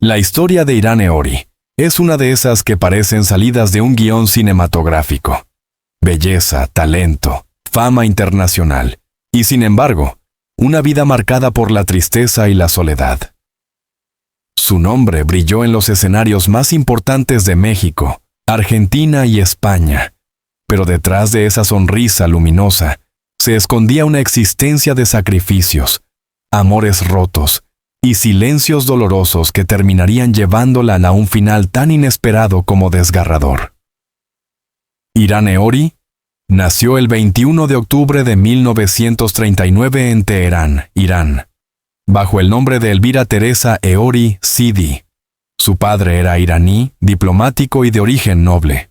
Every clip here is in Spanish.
La historia de Irán Eori es una de esas que parecen salidas de un guión cinematográfico. Belleza, talento, fama internacional y, sin embargo, una vida marcada por la tristeza y la soledad. Su nombre brilló en los escenarios más importantes de México, Argentina y España, pero detrás de esa sonrisa luminosa se escondía una existencia de sacrificios, amores rotos y silencios dolorosos que terminarían llevándola a un final tan inesperado como desgarrador. Irán Eori nació el 21 de octubre de 1939 en Teherán, Irán, bajo el nombre de Elvira Teresa Eori Sidi. Su padre era iraní, diplomático y de origen noble.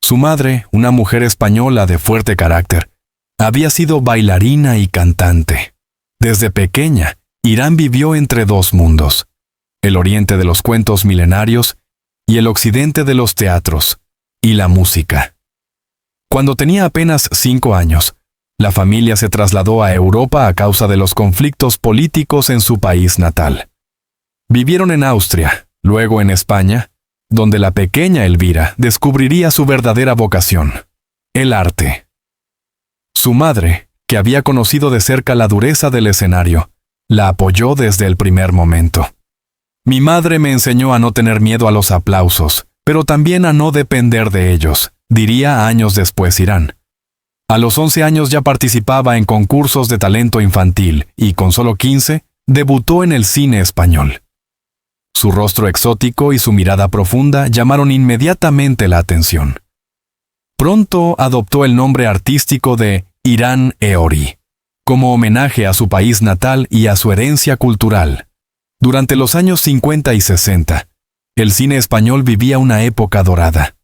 Su madre, una mujer española de fuerte carácter, había sido bailarina y cantante. Desde pequeña, Irán vivió entre dos mundos, el oriente de los cuentos milenarios y el occidente de los teatros y la música. Cuando tenía apenas 5 años, la familia se trasladó a Europa a causa de los conflictos políticos en su país natal. Vivieron en Austria, luego en España, donde la pequeña Elvira descubriría su verdadera vocación, el arte. Su madre, que había conocido de cerca la dureza del escenario, la apoyó desde el primer momento. Mi madre me enseñó a no tener miedo a los aplausos, pero también a no depender de ellos, diría años después Irán. A los 11 años ya participaba en concursos de talento infantil y con solo 15 debutó en el cine español. Su rostro exótico y su mirada profunda llamaron inmediatamente la atención. Pronto adoptó el nombre artístico de Irán Eori, como homenaje a su país natal y a su herencia cultural. Durante los años 50 y 60, el cine español vivía una época dorada.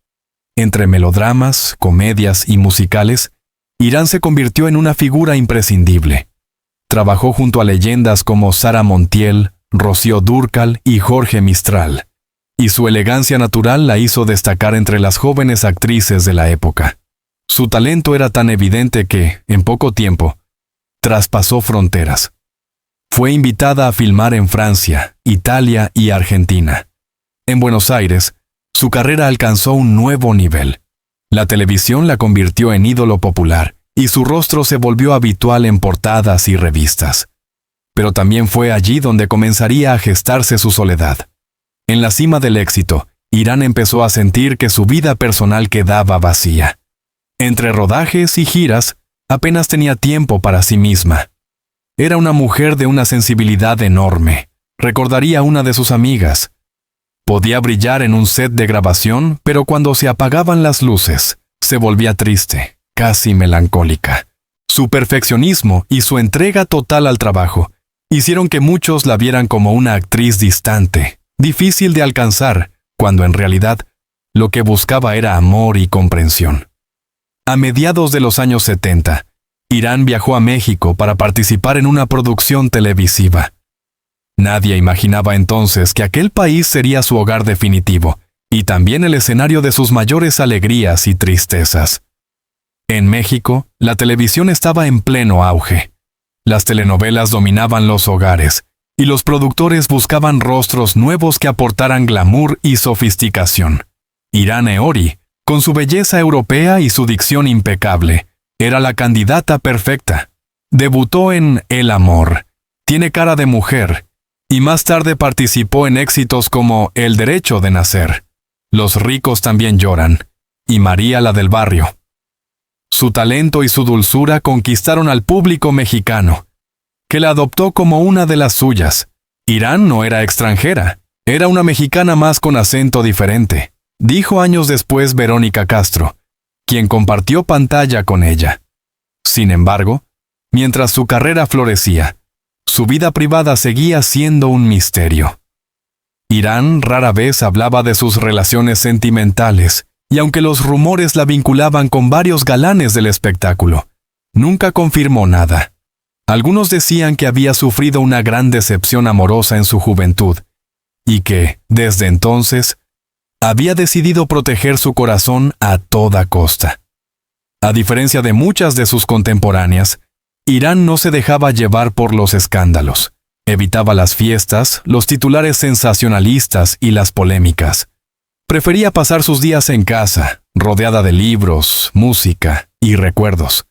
Entre melodramas, comedias y musicales, Irán se convirtió en una figura imprescindible. Trabajó junto a leyendas como Sara Montiel, Rocío Dúrcal y Jorge Mistral, y su elegancia natural la hizo destacar entre las jóvenes actrices de la época. Su talento era tan evidente que, en poco tiempo, traspasó fronteras. Fue invitada a filmar en Francia, Italia y Argentina. En Buenos Aires, su carrera alcanzó un nuevo nivel. La televisión la convirtió en ídolo popular y su rostro se volvió habitual en portadas y revistas. Pero también fue allí donde comenzaría a gestarse su soledad. En la cima del éxito, Irán empezó a sentir que su vida personal quedaba vacía. Entre rodajes y giras, apenas tenía tiempo para sí misma. Era una mujer de una sensibilidad enorme, recordaría una de sus amigas. Podía brillar en un set de grabación, pero cuando se apagaban las luces, se volvía triste, casi melancólica. Su perfeccionismo y su entrega total al trabajo hicieron que muchos la vieran como una actriz distante, difícil de alcanzar, cuando en realidad lo que buscaba era amor y comprensión. A mediados de los años 70, Irán viajó a México para participar en una producción televisiva. Nadie imaginaba entonces que aquel país sería su hogar definitivo y también el escenario de sus mayores alegrías y tristezas. En México, la televisión estaba en pleno auge. Las telenovelas dominaban los hogares y los productores buscaban rostros nuevos que aportaran glamour y sofisticación. Irán Eori, con su belleza europea y su dicción impecable, era la candidata perfecta. Debutó en El amor, Tiene cara de mujer, y más tarde participó en éxitos como El derecho de nacer, Los ricos también lloran, y María la del barrio. Su talento y su dulzura conquistaron al público mexicano, que la adoptó como una de las suyas. Irán no era extranjera, era una mexicana más con acento diferente, dijo años después Verónica Castro, quien compartió pantalla con ella. Sin embargo, mientras su carrera florecía, su vida privada seguía siendo un misterio. Irán rara vez hablaba de sus relaciones sentimentales, y aunque los rumores la vinculaban con varios galanes del espectáculo, nunca confirmó nada. Algunos decían que había sufrido una gran decepción amorosa en su juventud, y que, desde entonces, había decidido proteger su corazón a toda costa. A diferencia de muchas de sus contemporáneas, Irán no se dejaba llevar por los escándalos. Evitaba las fiestas, los titulares sensacionalistas y las polémicas. Prefería pasar sus días en casa, rodeada de libros, música y recuerdos.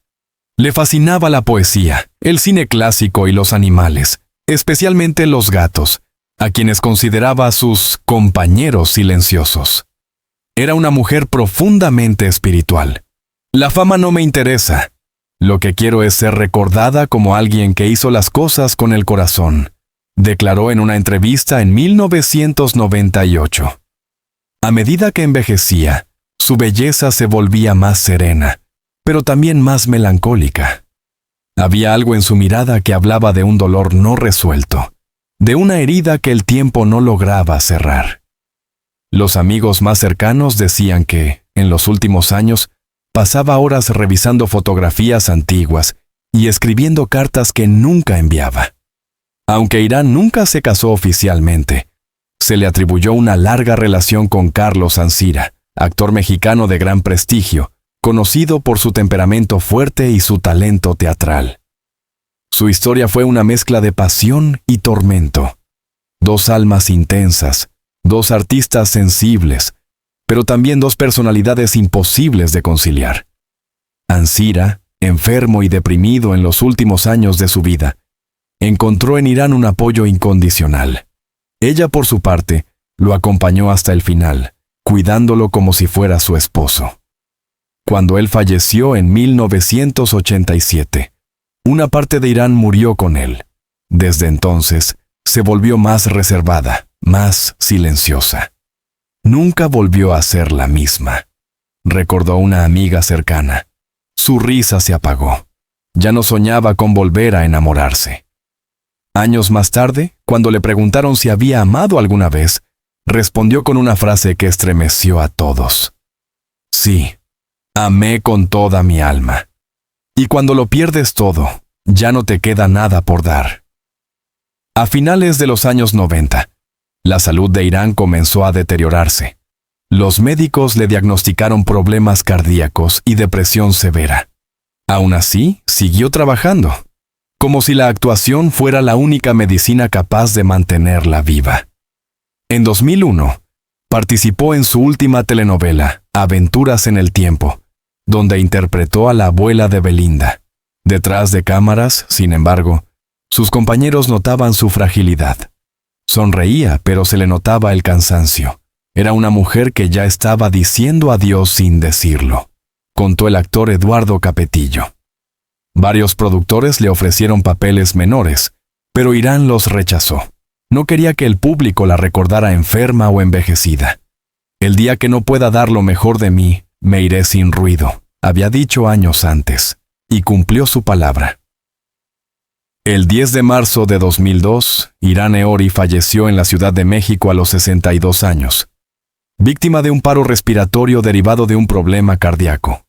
Le fascinaba la poesía, el cine clásico y los animales, especialmente los gatos, a quienes consideraba sus compañeros silenciosos. Era una mujer profundamente espiritual. La fama no me interesa. Lo que quiero es ser recordada como alguien que hizo las cosas con el corazón, declaró en una entrevista en 1998. A medida que envejecía, su belleza se volvía más serena, pero también más melancólica. Había algo en su mirada que hablaba de un dolor no resuelto, de una herida que el tiempo no lograba cerrar. Los amigos más cercanos decían que, en los últimos años, pasaba horas revisando fotografías antiguas y escribiendo cartas que nunca enviaba. Aunque Irán nunca se casó oficialmente, se le atribuyó una larga relación con Carlos Ancira, actor mexicano de gran prestigio, conocido por su temperamento fuerte y su talento teatral. Su historia fue una mezcla de pasión y tormento. Dos almas intensas, dos artistas sensibles, pero también dos personalidades imposibles de conciliar. Ancira, enfermo y deprimido en los últimos años de su vida, encontró en Irán un apoyo incondicional. Ella, por su parte, lo acompañó hasta el final, cuidándolo como si fuera su esposo. Cuando él falleció en 1987, una parte de Irán murió con él. Desde entonces, se volvió más reservada, más silenciosa. Nunca volvió a ser la misma, recordó una amiga cercana. Su risa se apagó. Ya no soñaba con volver a enamorarse. Años más tarde, cuando le preguntaron si había amado alguna vez, respondió con una frase que estremeció a todos. Sí, amé con toda mi alma. Y cuando lo pierdes todo, ya no te queda nada por dar. A finales de los años 90, la salud de Irán comenzó a deteriorarse. Los médicos le diagnosticaron problemas cardíacos y depresión severa. Aún así, siguió trabajando, como si la actuación fuera la única medicina capaz de mantenerla viva. En 2001, participó en su última telenovela, Aventuras en el Tiempo, donde interpretó a la abuela de Belinda. Detrás de cámaras, sin embargo, sus compañeros notaban su fragilidad. Sonreía, pero se le notaba el cansancio. Era una mujer que ya estaba diciendo adiós sin decirlo, contó el actor Eduardo Capetillo. Varios productores le ofrecieron papeles menores, pero Irán los rechazó. No quería que el público la recordara enferma o envejecida. El día que no pueda dar lo mejor de mí, me iré sin ruido, había dicho años antes, y cumplió su palabra. El 10 de marzo de 2002, Irán Eori falleció en la Ciudad de México a los 62 años, víctima de un paro respiratorio derivado de un problema cardíaco.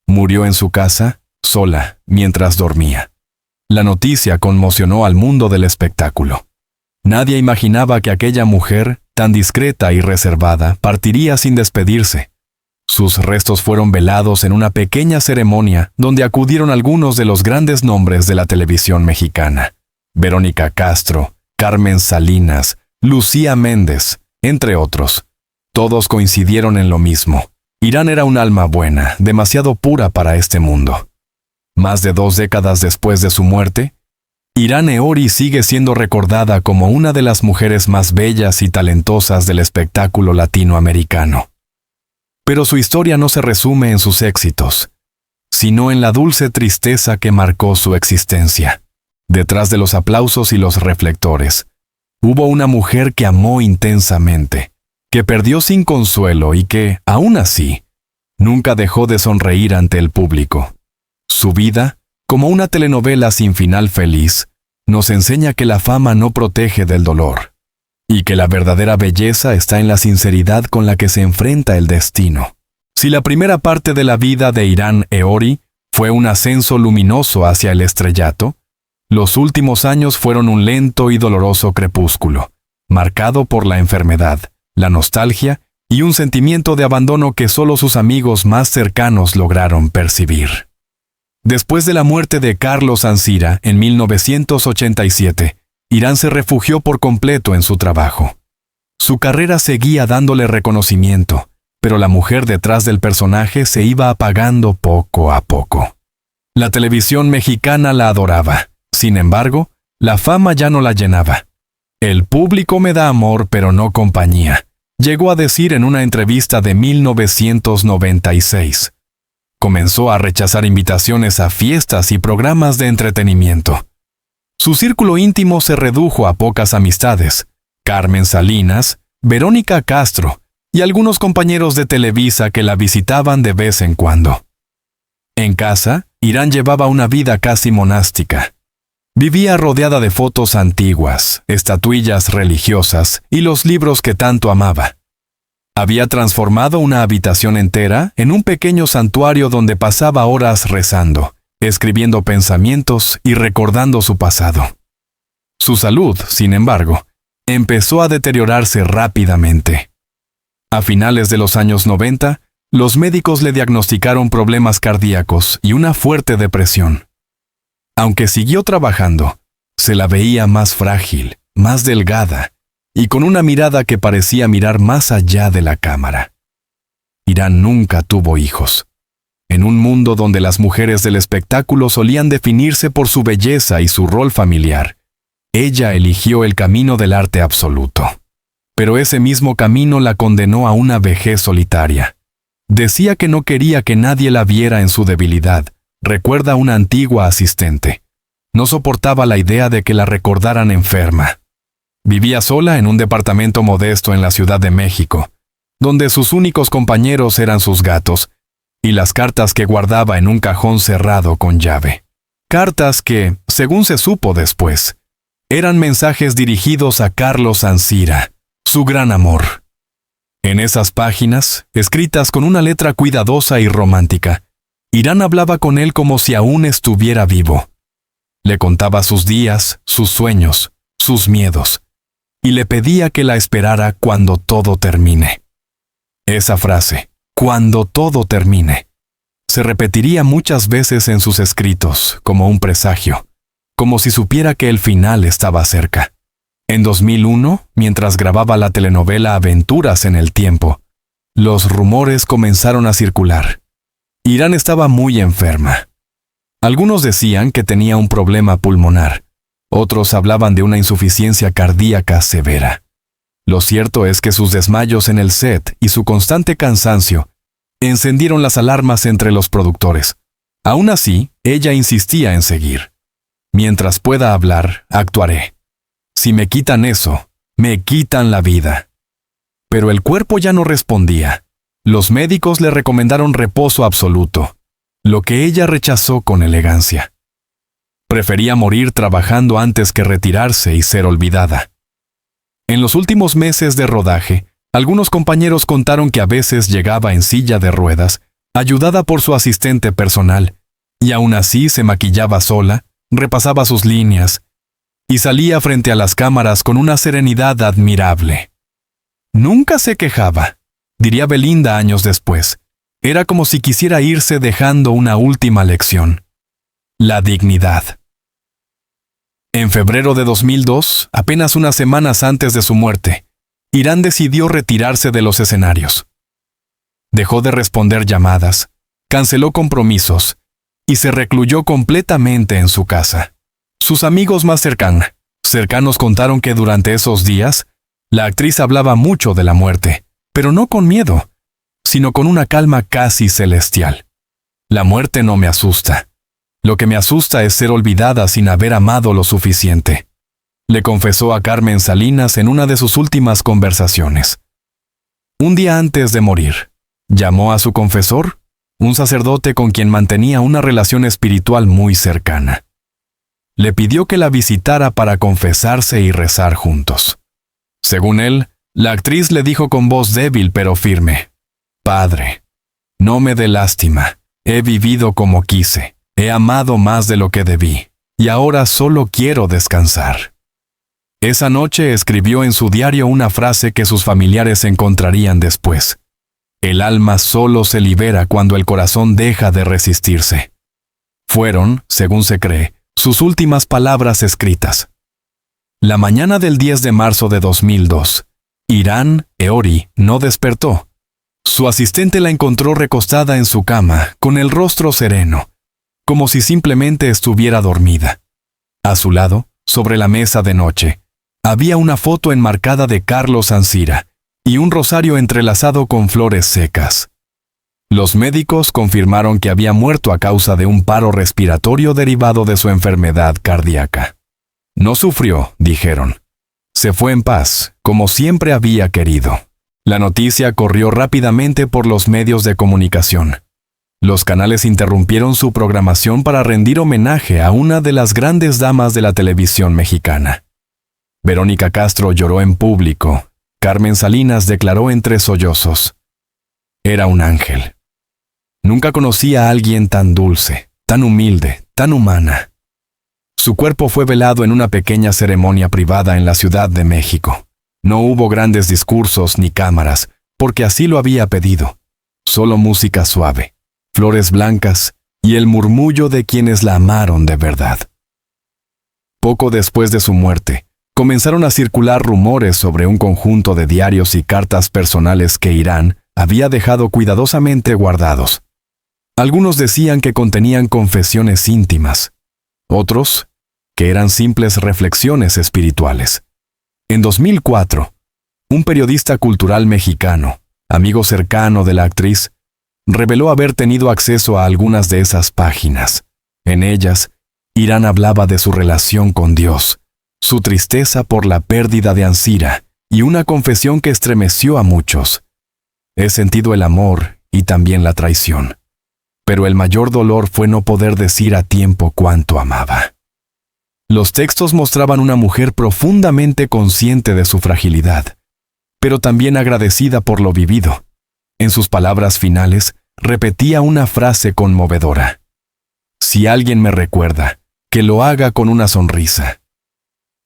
Murió en su casa, sola, mientras dormía. La noticia conmocionó al mundo del espectáculo. Nadie imaginaba que aquella mujer, tan discreta y reservada, partiría sin despedirse. Sus restos fueron velados en una pequeña ceremonia donde acudieron algunos de los grandes nombres de la televisión mexicana. Verónica Castro, Carmen Salinas, Lucía Méndez, entre otros. Todos coincidieron en lo mismo. Irán era un alma buena, demasiado pura para este mundo. Más de 2 décadas después de su muerte, Irán Eori sigue siendo recordada como una de las mujeres más bellas y talentosas del espectáculo latinoamericano. Pero su historia no se resume en sus éxitos, sino en la dulce tristeza que marcó su existencia. Detrás de los aplausos y los reflectores, hubo una mujer que amó intensamente, que perdió sin consuelo y que, aún así, nunca dejó de sonreír ante el público. Su vida, como una telenovela sin final feliz, nos enseña que la fama no protege del dolor, y que la verdadera belleza está en la sinceridad con la que se enfrenta el destino. Si la primera parte de la vida de Irán Eori fue un ascenso luminoso hacia el estrellato, los últimos años fueron un lento y doloroso crepúsculo, marcado por la enfermedad, la nostalgia y un sentimiento de abandono que solo sus amigos más cercanos lograron percibir. Después de la muerte de Carlos Ancira en 1987, Irán se refugió por completo en su trabajo. Su carrera seguía dándole reconocimiento, pero la mujer detrás del personaje se iba apagando poco a poco. La televisión mexicana la adoraba. Sin embargo, la fama ya no la llenaba. El público me da amor, pero no compañía, llegó a decir en una entrevista de 1996. Comenzó a rechazar invitaciones a fiestas y programas de entretenimiento. Su círculo íntimo se redujo a pocas amistades: Carmen Salinas, Verónica Castro y algunos compañeros de Televisa que la visitaban de vez en cuando. En casa, Irán llevaba una vida casi monástica. Vivía rodeada de fotos antiguas, estatuillas religiosas y los libros que tanto amaba. Había transformado una habitación entera en un pequeño santuario donde pasaba horas rezando, escribiendo pensamientos y recordando su pasado. Su salud, sin embargo, empezó a deteriorarse rápidamente. A finales de los años 90, los médicos le diagnosticaron problemas cardíacos y una fuerte depresión. Aunque siguió trabajando, se la veía más frágil, más delgada, y con una mirada que parecía mirar más allá de la cámara. Irán nunca tuvo hijos. En un mundo donde las mujeres del espectáculo solían definirse por su belleza y su rol familiar, ella eligió el camino del arte absoluto. Pero ese mismo camino la condenó a una vejez solitaria. Decía que no quería que nadie la viera en su debilidad, recuerda una antigua asistente. No soportaba la idea de que la recordaran enferma. Vivía sola en un departamento modesto en la Ciudad de México, donde sus únicos compañeros eran sus gatos y las cartas que guardaba en un cajón cerrado con llave. Cartas que, según se supo después, eran mensajes dirigidos a Carlos Ancira, su gran amor. En esas páginas, escritas con una letra cuidadosa y romántica, Irán hablaba con él como si aún estuviera vivo. Le contaba sus días, sus sueños, sus miedos, y le pedía que la esperara cuando todo termine. Esa frase, cuando todo termine, se repetiría muchas veces en sus escritos como un presagio, como si supiera que el final estaba cerca. En 2001, mientras grababa la telenovela Aventuras en el Tiempo, los rumores comenzaron a circular. Irán estaba muy enferma. Algunos decían que tenía un problema pulmonar, otros hablaban de una insuficiencia cardíaca severa. Lo cierto es que sus desmayos en el set y su constante cansancio encendieron las alarmas entre los productores. Aún así, ella insistía en seguir. Mientras pueda hablar, actuaré. Si me quitan eso, me quitan la vida. Pero el cuerpo ya no respondía. Los médicos le recomendaron reposo absoluto, lo que ella rechazó con elegancia. Prefería morir trabajando antes que retirarse y ser olvidada. En los últimos meses de rodaje, algunos compañeros contaron que a veces llegaba en silla de ruedas, ayudada por su asistente personal, y aún así se maquillaba sola, repasaba sus líneas, y salía frente a las cámaras con una serenidad admirable. Nunca se quejaba, diría Belinda años después. Era como si quisiera irse dejando una última lección: la dignidad. En febrero de 2002, apenas unas semanas antes de su muerte, Irán decidió retirarse de los escenarios. Dejó de responder llamadas, canceló compromisos y se recluyó completamente en su casa. Sus amigos más cercanos contaron que durante esos días, la actriz hablaba mucho de la muerte, pero no con miedo, sino con una calma casi celestial. La muerte no me asusta. Lo que me asusta es ser olvidada sin haber amado lo suficiente, le confesó a Carmen Salinas en una de sus últimas conversaciones. Un día antes de morir, llamó a su confesor, un sacerdote con quien mantenía una relación espiritual muy cercana. Le pidió que la visitara para confesarse y rezar juntos. Según él, la actriz le dijo con voz débil pero firme: «Padre, no me dé lástima, he vivido como quise, he amado más de lo que debí, y ahora solo quiero descansar». Esa noche escribió en su diario una frase que sus familiares encontrarían después: «El alma solo se libera cuando el corazón deja de resistirse». Fueron, según se cree, sus últimas palabras escritas. La mañana del 10 de marzo de 2002, Irán Eori no despertó. Su asistente la encontró recostada en su cama, con el rostro sereno, como si simplemente estuviera dormida. A su lado, sobre la mesa de noche, había una foto enmarcada de Carlos Ancira y un rosario entrelazado con flores secas. Los médicos confirmaron que había muerto a causa de un paro respiratorio derivado de su enfermedad cardíaca. No sufrió, dijeron. Se fue en paz, como siempre había querido. La noticia corrió rápidamente por los medios de comunicación. Los canales interrumpieron su programación para rendir homenaje a una de las grandes damas de la televisión mexicana. Verónica Castro lloró en público. Carmen Salinas declaró entre sollozos: era un ángel. Nunca conocí a alguien tan dulce, tan humilde, tan humana. Su cuerpo fue velado en una pequeña ceremonia privada en la Ciudad de México. No hubo grandes discursos ni cámaras, porque así lo había pedido. Solo música suave, flores blancas y el murmullo de quienes la amaron de verdad. Poco después de su muerte, comenzaron a circular rumores sobre un conjunto de diarios y cartas personales que Irán había dejado cuidadosamente guardados. Algunos decían que contenían confesiones íntimas, otros que eran simples reflexiones espirituales. En 2004, un periodista cultural mexicano, amigo cercano de la actriz, reveló haber tenido acceso a algunas de esas páginas. En ellas, Irán hablaba de su relación con Dios, su tristeza por la pérdida de Ancira y una confesión que estremeció a muchos. He sentido el amor y también la traición, pero el mayor dolor fue no poder decir a tiempo cuánto amaba. Los textos mostraban una mujer profundamente consciente de su fragilidad, pero también agradecida por lo vivido. En sus palabras finales, repetía una frase conmovedora: si alguien me recuerda, que lo haga con una sonrisa.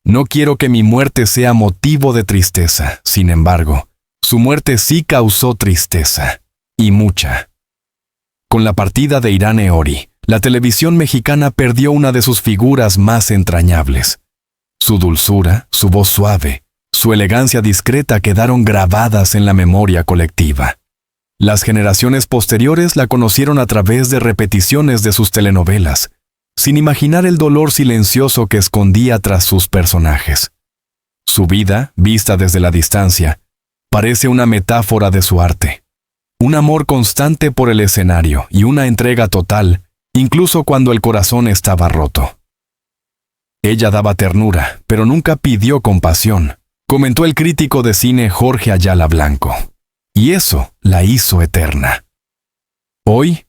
No quiero que mi muerte sea motivo de tristeza. Sin embargo, su muerte sí causó tristeza, y mucha. Con la partida de Irán Eori, la televisión mexicana perdió una de sus figuras más entrañables. Su dulzura, su voz suave, su elegancia discreta quedaron grabadas en la memoria colectiva. Las generaciones posteriores la conocieron a través de repeticiones de sus telenovelas, sin imaginar el dolor silencioso que escondía tras sus personajes. Su vida, vista desde la distancia, parece una metáfora de su arte. Un amor constante por el escenario y una entrega total, incluso cuando el corazón estaba roto. Ella daba ternura, pero nunca pidió compasión, comentó el crítico de cine Jorge Ayala Blanco. Y eso la hizo eterna. Hoy,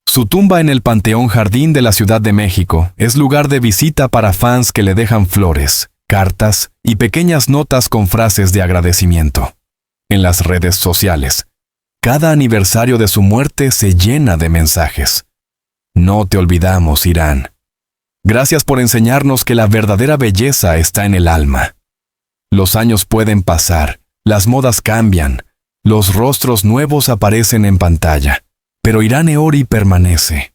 su tumba en el Panteón Jardín de la Ciudad de México es lugar de visita para fans que le dejan flores, cartas y pequeñas notas con frases de agradecimiento. En las redes sociales, cada aniversario de su muerte se llena de mensajes. No te olvidamos, Irán. Gracias por enseñarnos que la verdadera belleza está en el alma. Los años pueden pasar, las modas cambian, los rostros nuevos aparecen en pantalla, pero Irán Eori permanece.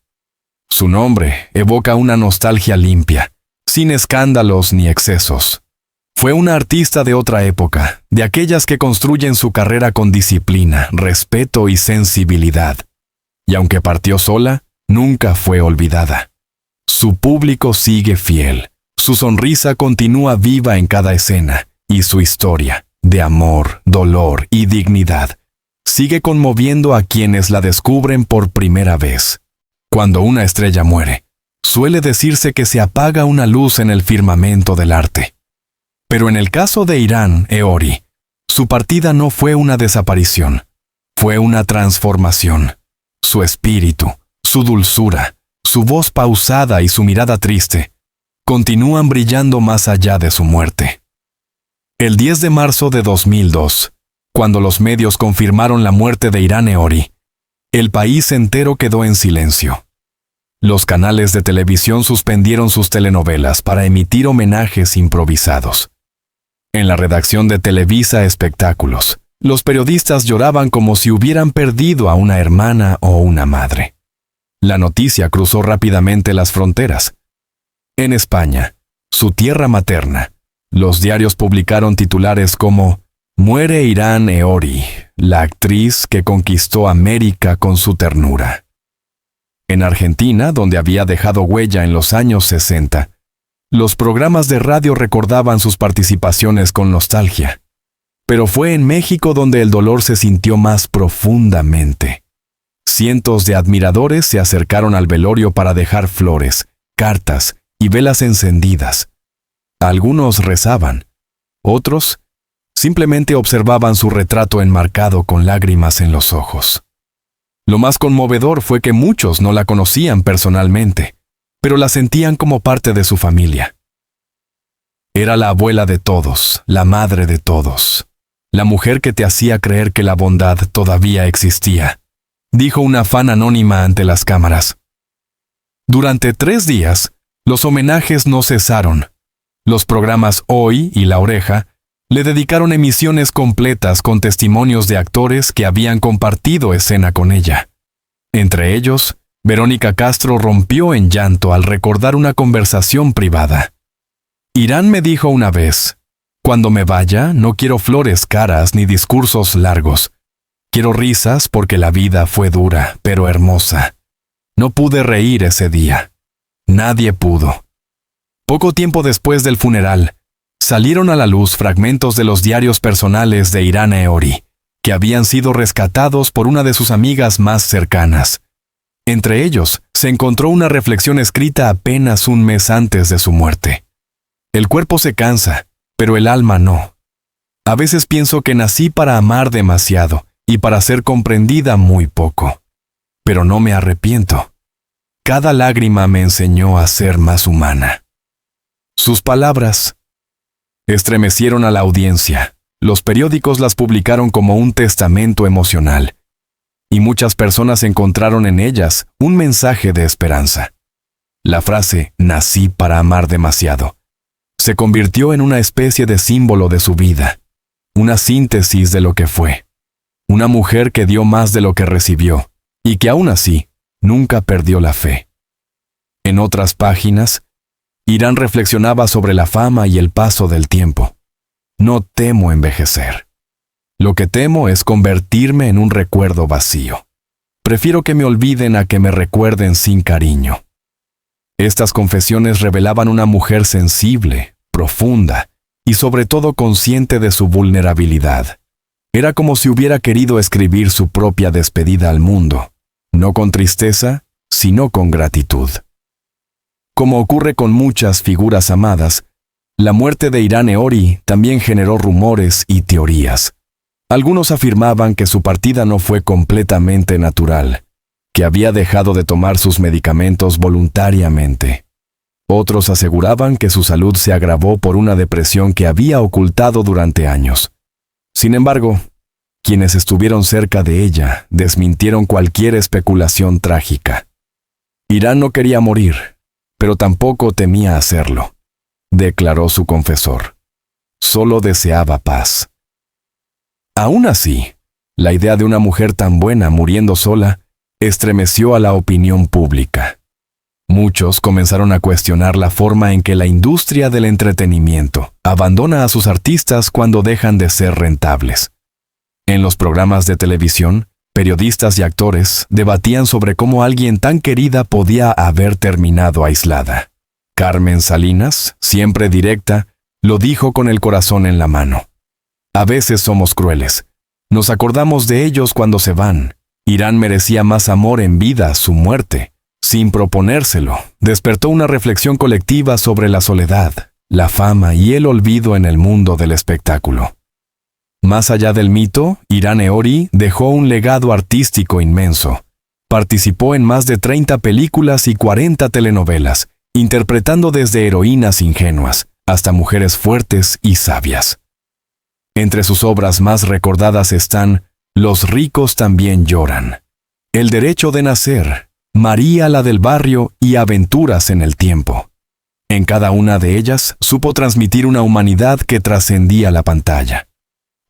Su nombre evoca una nostalgia limpia, sin escándalos ni excesos. Fue una artista de otra época, de aquellas que construyen su carrera con disciplina, respeto y sensibilidad. Y aunque partió sola, nunca fue olvidada. Su público sigue fiel, su sonrisa continúa viva en cada escena, y su historia, de amor, dolor y dignidad, sigue conmoviendo a quienes la descubren por primera vez. Cuando una estrella muere, suele decirse que se apaga una luz en el firmamento del arte. Pero en el caso de Irán Eori, su partida no fue una desaparición, fue una transformación. Su espíritu, su dulzura, su voz pausada y su mirada triste, continúan brillando más allá de su muerte. El 10 de marzo de 2002, cuando los medios confirmaron la muerte de Irán Eori, el país entero quedó en silencio. Los canales de televisión suspendieron sus telenovelas para emitir homenajes improvisados. En la redacción de Televisa Espectáculos, los periodistas lloraban como si hubieran perdido a una hermana o una madre. La noticia cruzó rápidamente las fronteras. En España, su tierra materna, Los diarios publicaron titulares como «Muere Irán Eori, la actriz que conquistó América con su ternura». En Argentina, donde había dejado huella en los años 60, los programas de radio recordaban sus participaciones con nostalgia. Pero fue en México donde el dolor se sintió más profundamente. Cientos de admiradores se acercaron al velorio para dejar flores, cartas y velas encendidas. Algunos rezaban, otros simplemente observaban su retrato enmarcado con lágrimas en los ojos. Lo más conmovedor fue que muchos no la conocían personalmente, pero la sentían como parte de su familia. Era la abuela de todos, la madre de todos, la mujer que te hacía creer que la bondad todavía existía, dijo una fan anónima ante las cámaras. Durante 3 días, los homenajes no cesaron. Los programas Hoy y La Oreja le dedicaron emisiones completas con testimonios de actores que habían compartido escena con ella. Entre ellos, Verónica Castro rompió en llanto al recordar una conversación privada. Irán me dijo una vez, «Cuando me vaya, no quiero flores caras ni discursos largos. Quiero risas porque la vida fue dura, pero hermosa. No pude reír ese día. Nadie pudo». Poco tiempo después del funeral, salieron a la luz fragmentos de los diarios personales de Irán Eori, que habían sido rescatados por una de sus amigas más cercanas. Entre ellos, se encontró una reflexión escrita apenas un mes antes de su muerte. El cuerpo se cansa, pero el alma no. A veces pienso que nací para amar demasiado y para ser comprendida muy poco. Pero no me arrepiento. Cada lágrima me enseñó a ser más humana. Sus palabras estremecieron a la audiencia. Los periódicos las publicaron como un testamento emocional, y muchas personas encontraron en ellas un mensaje de esperanza. La frase «nací para amar demasiado» se convirtió en una especie de símbolo de su vida, una síntesis de lo que fue. Una mujer que dio más de lo que recibió, y que aún así nunca perdió la fe. En otras páginas, Irán reflexionaba sobre la fama y el paso del tiempo. No temo envejecer. Lo que temo es convertirme en un recuerdo vacío. Prefiero que me olviden a que me recuerden sin cariño. Estas confesiones revelaban una mujer sensible, profunda y sobre todo consciente de su vulnerabilidad. Era como si hubiera querido escribir su propia despedida al mundo, no con tristeza, sino con gratitud. Como ocurre con muchas figuras amadas, la muerte de Irán Eori también generó rumores y teorías. Algunos afirmaban que su partida no fue completamente natural, que había dejado de tomar sus medicamentos voluntariamente. Otros aseguraban que su salud se agravó por una depresión que había ocultado durante años. Sin embargo, quienes estuvieron cerca de ella desmintieron cualquier especulación trágica. Irán no quería morir, pero tampoco temía hacerlo, declaró su confesor. Solo deseaba paz. Aún así, la idea de una mujer tan buena muriendo sola estremeció a la opinión pública. Muchos comenzaron a cuestionar la forma en que la industria del entretenimiento abandona a sus artistas cuando dejan de ser rentables. En los programas de televisión, periodistas y actores debatían sobre cómo alguien tan querida podía haber terminado aislada. Carmen Salinas, siempre directa, lo dijo con el corazón en la mano. A veces somos crueles. Nos acordamos de ellos cuando se van. Irán merecía más amor en vida, su muerte, sin proponérselo, despertó una reflexión colectiva sobre la soledad, la fama y el olvido en el mundo del espectáculo. Más allá del mito, Irán Eori dejó un legado artístico inmenso. Participó en más de 30 películas y 40 telenovelas, interpretando desde heroínas ingenuas hasta mujeres fuertes y sabias. Entre sus obras más recordadas están Los ricos también lloran, El derecho de nacer, María la del barrio y Aventuras en el tiempo. En cada una de ellas supo transmitir una humanidad que trascendía la pantalla.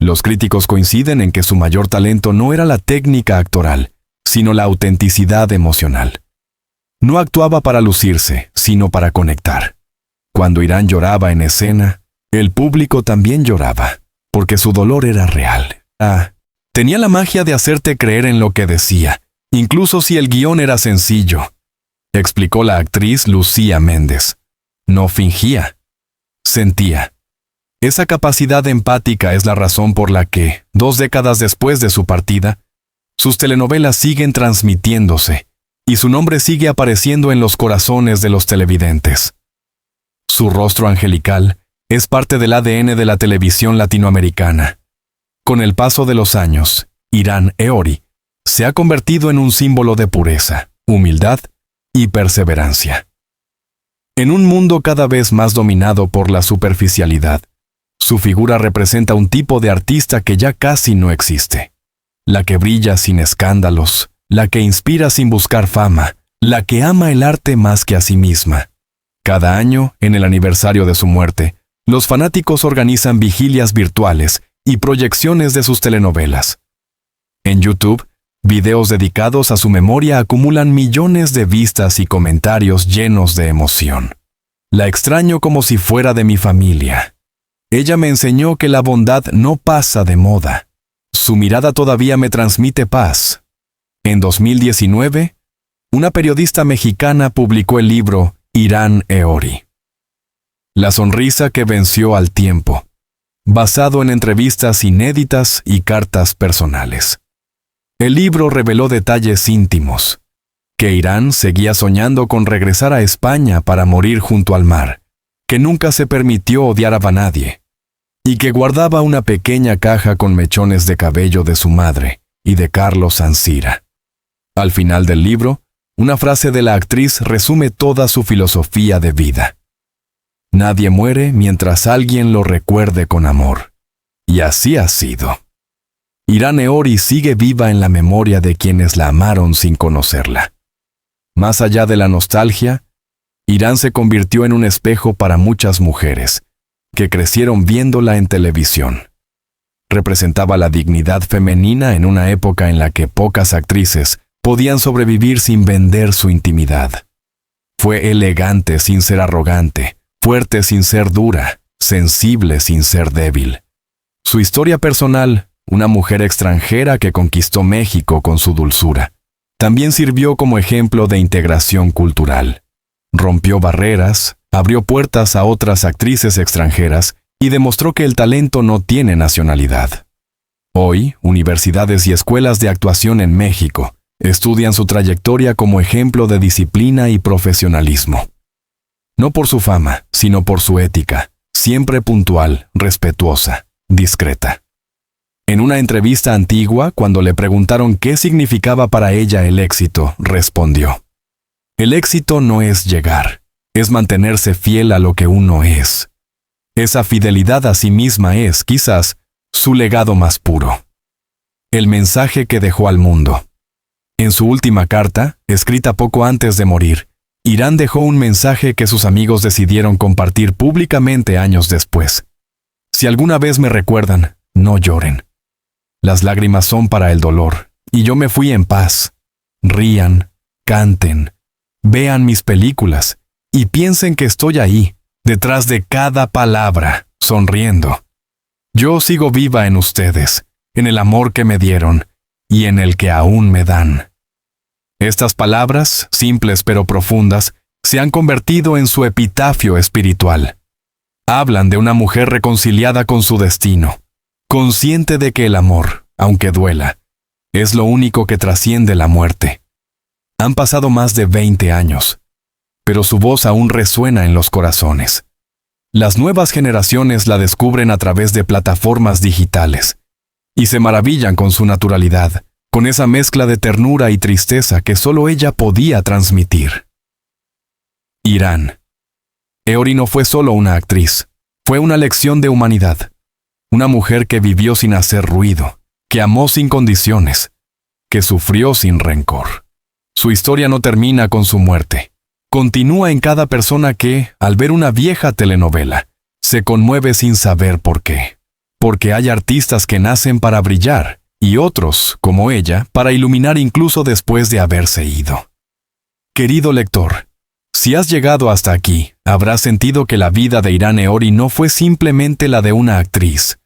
Los críticos coinciden en que su mayor talento no era la técnica actoral, sino la autenticidad emocional. No actuaba para lucirse, sino para conectar. Cuando Irán lloraba en escena, El público también lloraba, porque su dolor era real. Tenía la magia de hacerte creer en lo que decía, incluso si el guión era sencillo, explicó la actriz Lucía Méndez. No fingía, sentía. Esa capacidad empática es la razón por la que, 2 décadas después de su partida, sus telenovelas siguen transmitiéndose y su nombre sigue apareciendo en los corazones de los televidentes. Su rostro angelical es parte del ADN de la televisión latinoamericana. Con el paso de los años, Irán Eori se ha convertido en un símbolo de pureza, humildad y perseverancia. En un mundo cada vez más dominado por la superficialidad, su figura representa un tipo de artista que ya casi no existe. La que brilla sin escándalos, la que inspira sin buscar fama, la que ama el arte más que a sí misma. Cada año, en el aniversario de su muerte, los fanáticos organizan vigilias virtuales y proyecciones de sus telenovelas. En YouTube, videos dedicados a su memoria acumulan millones de vistas y comentarios llenos de emoción. La extraño como si fuera de mi familia. Ella me enseñó que la bondad no pasa de moda. Su mirada todavía me transmite paz. En 2019, una periodista mexicana publicó el libro Irán Eori. La sonrisa que venció al tiempo, basado en entrevistas inéditas y cartas personales. El libro reveló detalles íntimos, que Irán seguía soñando con regresar a España para morir junto al mar, que nunca se permitió odiar a nadie, y que guardaba una pequeña caja con mechones de cabello de su madre y de Carlos Ansira. Al final del libro, una frase de la actriz resume toda su filosofía de vida. Nadie muere mientras alguien lo recuerde con amor. Y así ha sido. Irán Eori sigue viva en la memoria de quienes la amaron sin conocerla. Más allá de la nostalgia, Irán se convirtió en un espejo para muchas mujeres, que crecieron viéndola en televisión. Representaba la dignidad femenina en una época en la que pocas actrices podían sobrevivir sin vender su intimidad. Fue elegante sin ser arrogante, fuerte sin ser dura, sensible sin ser débil. Su historia personal, una mujer extranjera que conquistó México con su dulzura, también sirvió como ejemplo de integración cultural. Rompió barreras, abrió puertas a otras actrices extranjeras y demostró que el talento no tiene nacionalidad. Hoy, universidades y escuelas de actuación en México estudian su trayectoria como ejemplo de disciplina y profesionalismo. No por su fama, sino por su ética, siempre puntual, respetuosa, discreta. En una entrevista antigua, cuando le preguntaron qué significaba para ella el éxito, respondió: "El éxito no es llegar, es mantenerse fiel a lo que uno es. Esa fidelidad a sí misma es, quizás, su legado más puro". El mensaje que dejó al mundo. En su última carta, escrita poco antes de morir, Irán dejó un mensaje que sus amigos decidieron compartir públicamente años después. Si alguna vez me recuerdan, no lloren. Las lágrimas son para el dolor, y yo me fui en paz. Rían, canten, vean mis películas, y piensen que estoy ahí, detrás de cada palabra, sonriendo. Yo sigo viva en ustedes, en el amor que me dieron, y en el que aún me dan. Estas palabras, simples pero profundas, se han convertido en su epitafio espiritual. Hablan de una mujer reconciliada con su destino, consciente de que el amor, aunque duela, es lo único que trasciende la muerte. Han pasado más de 20 años, pero su voz aún resuena en los corazones. Las nuevas generaciones la descubren a través de plataformas digitales, y se maravillan con su naturalidad, con esa mezcla de ternura y tristeza que solo ella podía transmitir. Irán Eori no fue solo una actriz, fue una lección de humanidad. Una mujer que vivió sin hacer ruido, que amó sin condiciones, que sufrió sin rencor. Su historia no termina con su muerte. Continúa en cada persona que, al ver una vieja telenovela, se conmueve sin saber por qué. Porque hay artistas que nacen para brillar, y otros, como ella, para iluminar incluso después de haberse ido. Querido lector, Si has llegado hasta aquí, habrás sentido que la vida de Irán Eori no fue simplemente la de una actriz,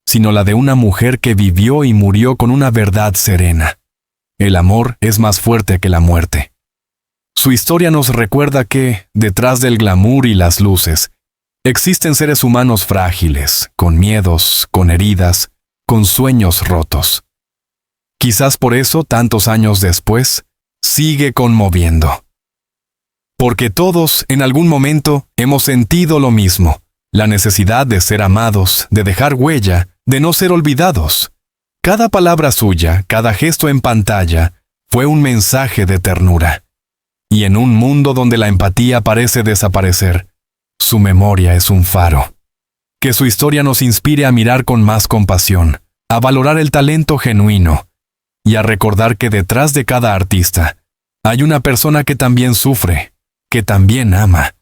sino la de una mujer que vivió y murió con una verdad serena. El amor es más fuerte que la muerte. Su historia nos recuerda que, detrás del glamour y las luces, existen seres humanos frágiles, con miedos, con heridas, con sueños rotos. Quizás por eso, tantos años después, sigue conmoviendo. Porque todos, en algún momento, hemos sentido lo mismo, la necesidad de ser amados, de dejar huella, de no ser olvidados. Cada palabra suya, cada gesto en pantalla, fue un mensaje de ternura. Y en un mundo donde la empatía parece desaparecer, su memoria es un faro. Que su historia nos inspire a mirar con más compasión, a valorar el talento genuino, y a recordar que detrás de cada artista hay una persona que también sufre, que también ama.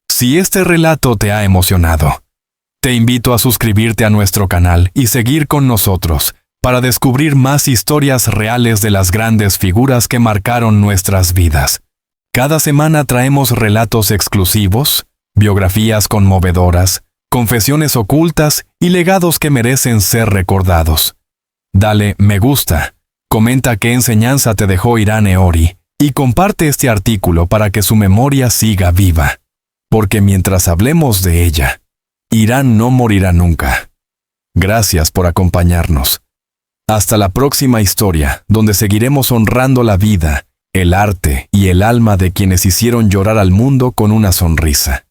Si este relato te ha emocionado, te invito a suscribirte a nuestro canal y seguir con nosotros para descubrir más historias reales de las grandes figuras que marcaron nuestras vidas. Cada semana traemos relatos exclusivos, biografías conmovedoras, confesiones ocultas y legados que merecen ser recordados. Dale me gusta, comenta qué enseñanza te dejó Irán Eori y comparte este artículo para que su memoria siga viva. Porque mientras hablemos de ella, Irán no morirá nunca. Gracias por acompañarnos. Hasta la próxima historia, donde seguiremos honrando la vida, el arte y el alma de quienes hicieron llorar al mundo con una sonrisa.